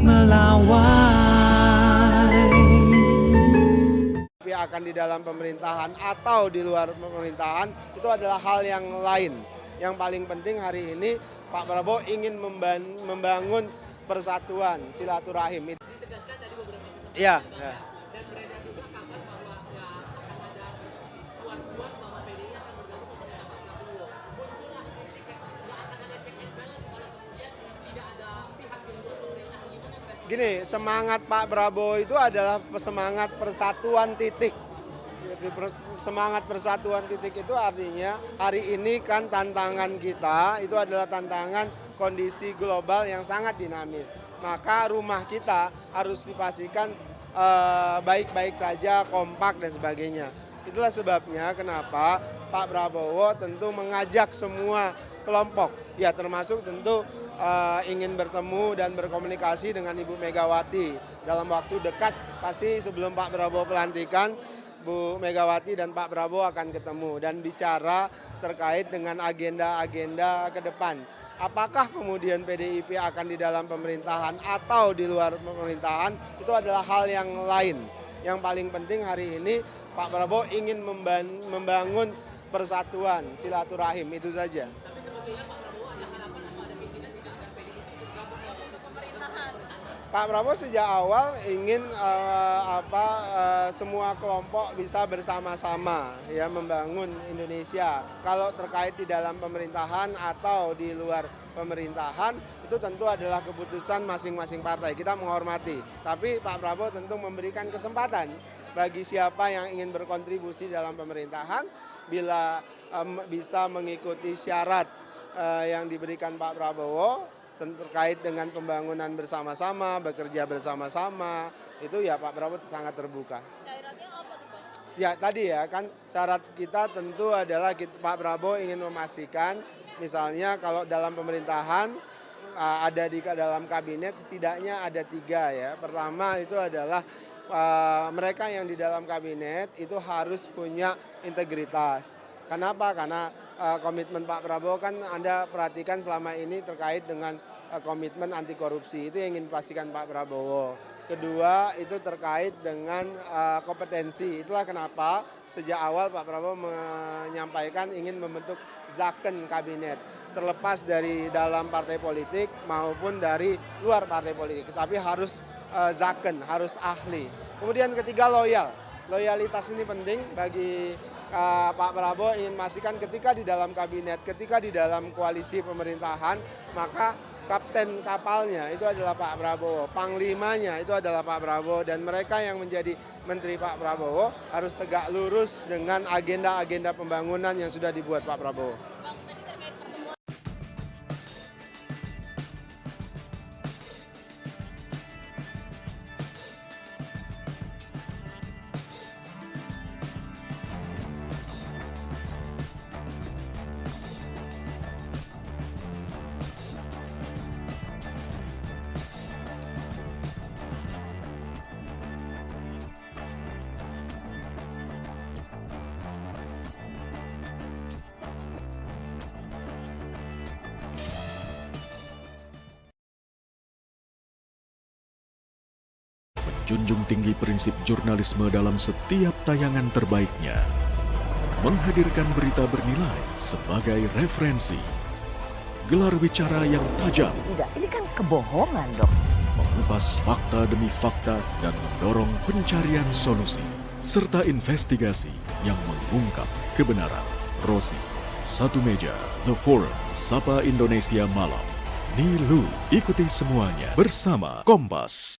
melawai. Akan di dalam pemerintahan atau di luar pemerintahan itu adalah hal yang lain. Yang paling penting hari ini Pak Prabowo ingin membangun persatuan, silaturahim. Iya. Ya. Gini, semangat Pak Prabowo itu adalah semangat persatuan titik. Semangat persatuan titik itu artinya hari ini kan tantangan kita itu adalah tantangan kondisi global yang sangat dinamis. Maka rumah kita harus dipastikan baik-baik saja, kompak dan sebagainya. Itulah sebabnya kenapa Pak Prabowo tentu mengajak semua kelompok, ya termasuk tentu ingin bertemu dan berkomunikasi dengan Ibu Megawati dalam waktu dekat. Pasti sebelum Pak Prabowo pelantikan, Bu Megawati dan Pak Prabowo akan ketemu dan bicara terkait dengan agenda-agenda ke depan. Apakah kemudian PDIP akan di dalam pemerintahan atau di luar pemerintahan, itu adalah hal yang lain. Yang paling penting hari ini Pak Prabowo ingin membangun persatuan, silaturahim, itu saja. Tapi sebetulnya Pak Prabowo ada harapan atau ada keinginan tidak agar PDIP bergabung untuk pemerintahan? Pak Prabowo sejak awal ingin semua kelompok bisa bersama-sama ya membangun Indonesia. Kalau terkait di dalam pemerintahan atau di luar pemerintahan itu tentu adalah keputusan masing-masing partai. Kita menghormati. Tapi Pak Prabowo tentu memberikan kesempatan bagi siapa yang ingin berkontribusi dalam pemerintahan bila bisa mengikuti syarat yang diberikan Pak Prabowo terkait dengan pembangunan bersama-sama, bekerja bersama-sama, itu ya Pak Prabowo sangat terbuka. Syaratnya apa tuh Bang? Ya tadi ya kan syarat kita tentu adalah Pak Prabowo ingin memastikan misalnya kalau dalam pemerintahan ada di dalam kabinet setidaknya ada 3 ya. Pertama itu adalah mereka yang di dalam kabinet itu harus punya integritas. Kenapa? Karena komitmen Pak Prabowo kan Anda perhatikan selama ini terkait dengan komitmen anti korupsi. Itu yang ingin dipastikan Pak Prabowo. Kedua itu terkait dengan kompetensi. Itulah kenapa sejak awal Pak Prabowo menyampaikan ingin membentuk Zaken kabinet. Terlepas dari dalam partai politik maupun dari luar partai politik. Tapi harus Zaken, harus ahli. Kemudian ketiga loyal. Loyalitas ini penting bagi Pak Prabowo ingin memastikan ketika di dalam kabinet, ketika di dalam koalisi pemerintahan, maka kapten kapalnya itu adalah Pak Prabowo, panglimanya itu adalah Pak Prabowo, dan mereka yang menjadi menteri Pak Prabowo harus tegak lurus dengan agenda-agenda pembangunan yang sudah dibuat Pak Prabowo. Junjung tinggi prinsip jurnalisme dalam setiap tayangan terbaiknya. Menghadirkan berita bernilai sebagai referensi. Gelar bicara yang tajam. Tidak, ini kan kebohongan dong. Mengupas fakta demi fakta dan mendorong pencarian solusi. Serta investigasi yang mengungkap kebenaran. Rosi, Satu Meja, The Forum, Sapa Indonesia Malam. Nilu, ikuti semuanya bersama Kompas.